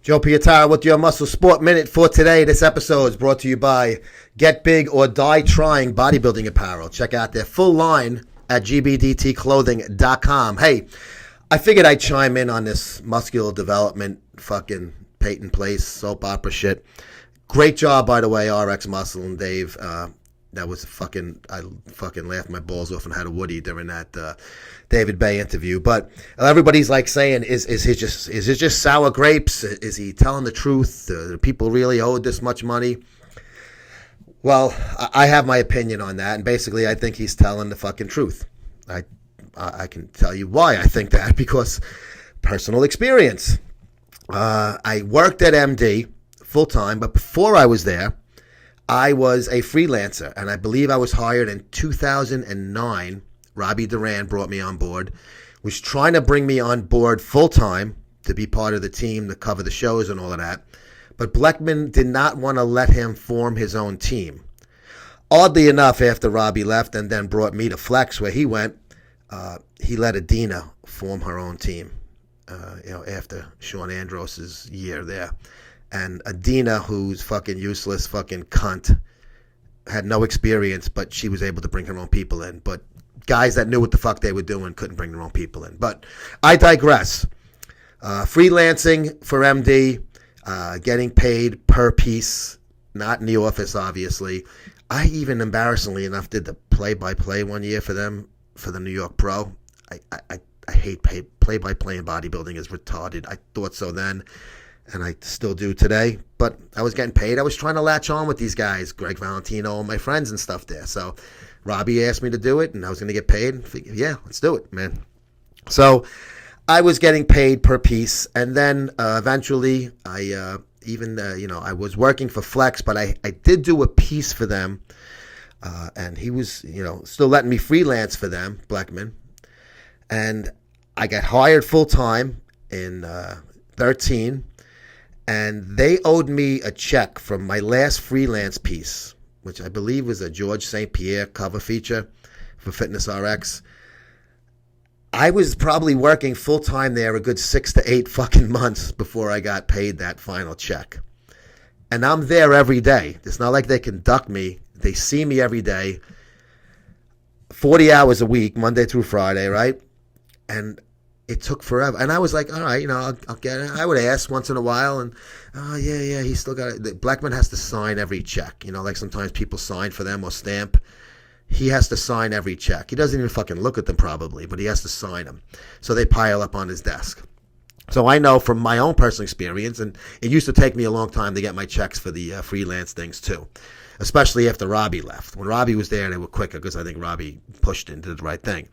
Joe Piatara with your Muscle Sport Minute for today. This episode is brought to you by Get Big or Die Trying Bodybuilding Apparel. Check out their full line at gbdtclothing.com. Hey, I figured I'd chime in on this muscular development fucking Peyton Place soap opera shit. Great job, by the way, RX Muscle and Dave. That was I fucking laughed my balls off and had a Woody during that David Bay interview. But everybody's like saying, is it just sour grapes? Is he telling the truth? Do people really owe this much money? Well, I have my opinion on that, and basically I think he's telling the fucking truth. I can tell you why I think that, because personal experience. I worked at MD full time, but before I was there, I was a freelancer, and I believe I was hired in 2009. Robbie Duran brought me on board, was trying to bring me on board full-time to be part of the team to cover the shows and all of that. But Bleckman did not want to let him form his own team. Oddly enough, after Robbie left and then brought me to Flex, where he went, he let Adina form her own team, after Sean Andros' year there. And Adina, who's fucking useless, fucking cunt, had no experience, but she was able to bring her own people in. But guys that knew what the fuck they were doing couldn't bring their own people in. But I digress. Freelancing for MD, getting paid per piece, not in the office, obviously. I even, embarrassingly enough, did the play-by-play one year for them, for the New York Pro. I hate play-by-play in bodybuilding is retarded. I thought so then, and I still do today, but I was getting paid. I was trying to latch on with these guys, Greg Valentino and my friends and stuff there. So Robbie asked me to do it, and I was going to get paid. Yeah, let's do it, man. So I was getting paid per piece, and then eventually I was working for Flex, but I did do a piece for them, and he was, still letting me freelance for them, Bleckman. And I got hired full-time in 13, and they owed me a check from my last freelance piece, which I believe was a George St. Pierre cover feature for Fitness RX. I was probably working full-time there a good 6 to 8 fucking months before I got paid that final check. And I'm there every day. It's not like they can duck me. They see me every day, 40 hours a week, Monday through Friday, right? And it took forever. And I was like, all right, I'll get it. I would ask once in a while, and, yeah, he still got it. Bleckman has to sign every check. Like sometimes people sign for them or stamp. He has to sign every check. He doesn't even fucking look at them probably, but he has to sign them. So they pile up on his desk. So I know from my own personal experience, and it used to take me a long time to get my checks for the freelance things too, especially after Robbie left. When Robbie was there, they were quicker because I think Robbie pushed and did the right thing.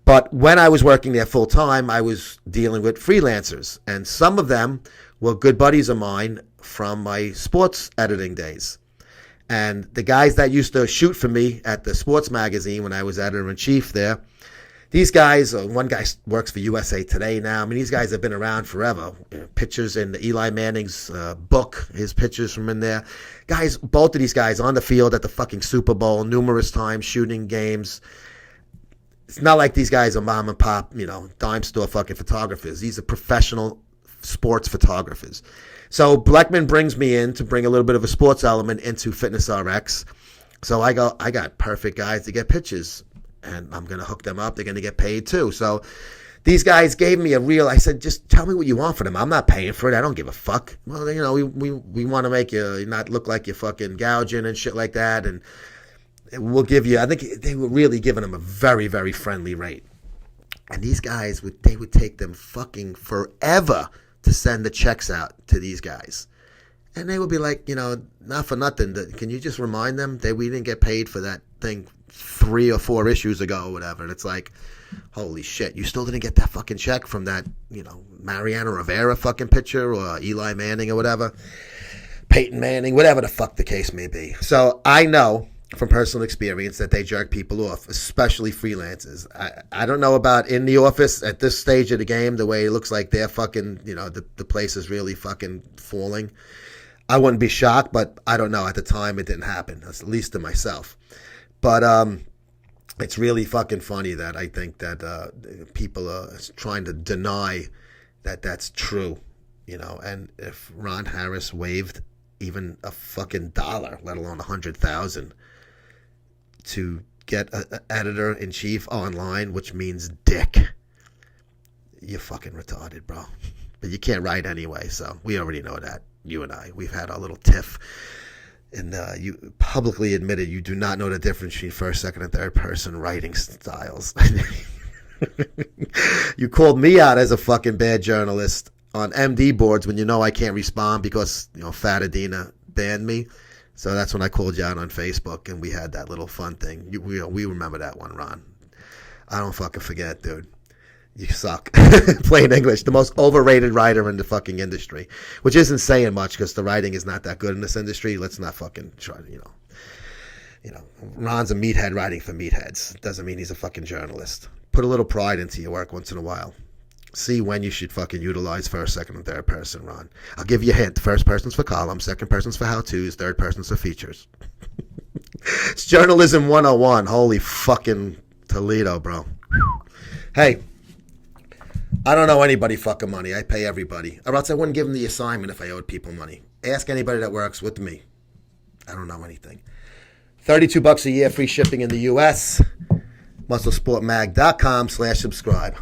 But when I was working there full time, I was dealing with freelancers, and some of them were good buddies of mine from my sports editing days. And the guys that used to shoot for me at the sports magazine when I was editor-in-chief there, these guys, one guy works for USA Today now. I mean, these guys have been around forever. Pictures in Eli Manning's book, his pictures from in there. Guys, both of these guys on the field at the fucking Super Bowl numerous times, shooting games. It's not like these guys are mom and pop, dime store fucking photographers. These are professional sports photographers. So Bleckman brings me in to bring a little bit of a sports element into Fitness RX. So I got perfect guys to get pictures, and I'm going to hook them up. They're going to get paid too. So these guys gave me I said, just tell me what you want for them. I'm not paying for it. I don't give a fuck. Well, we want to make you not look like you're fucking gouging and shit like that, and we'll give you, I think they were really giving them a very, very friendly rate. And these guys, they would take them fucking forever to send the checks out to these guys. And they would be like, not for nothing, can you just remind them that we didn't get paid for that thing 3 or 4 issues ago or whatever? And it's like, holy shit, you still didn't get that fucking check from that, Mariano Rivera fucking picture or Eli Manning or whatever, Peyton Manning, whatever the fuck the case may be. So I know from personal experience that they jerk people off, especially freelancers. I don't know about in the office at this stage of the game, the way it looks like they're fucking, the place is really fucking falling. I wouldn't be shocked, but I don't know. At the time, it didn't happen, at least to myself. But it's really fucking funny that I think that people are trying to deny that that's true. And if Ron Harris waived even a fucking dollar, let alone 100,000, to get an editor-in-chief online, which means dick, you're fucking retarded, bro. But you can't write anyway, so we already know that. You and I, we've had our little tiff. And you publicly admitted you do not know the difference between first, second, and third person writing styles. You called me out as a fucking bad journalist on MD boards when you know I can't respond because, Fat Adina banned me. So that's when I called you out on Facebook, and we had that little fun thing. We remember that one, Ron. I don't fucking forget, dude. You suck. Plain English. The most overrated writer in the fucking industry. Which isn't saying much because the writing is not that good in this industry. Let's not fucking try to, Ron's a meathead writing for meatheads. Doesn't mean he's a fucking journalist. Put a little pride into your work once in a while. See when you should fucking utilize first, second, and third person, Ron. I'll give you a hint. First person's for columns. Second person's for how-tos. Third person's for features. It's journalism 101. Holy fucking Toledo, bro. Hey. I don't know anybody fucking money. I pay everybody. Or else I wouldn't give them the assignment if I owed people money. Ask anybody that works with me. I don't know anything. $32 a year, free shipping in the U.S. MuscleSportMag.com/subscribe.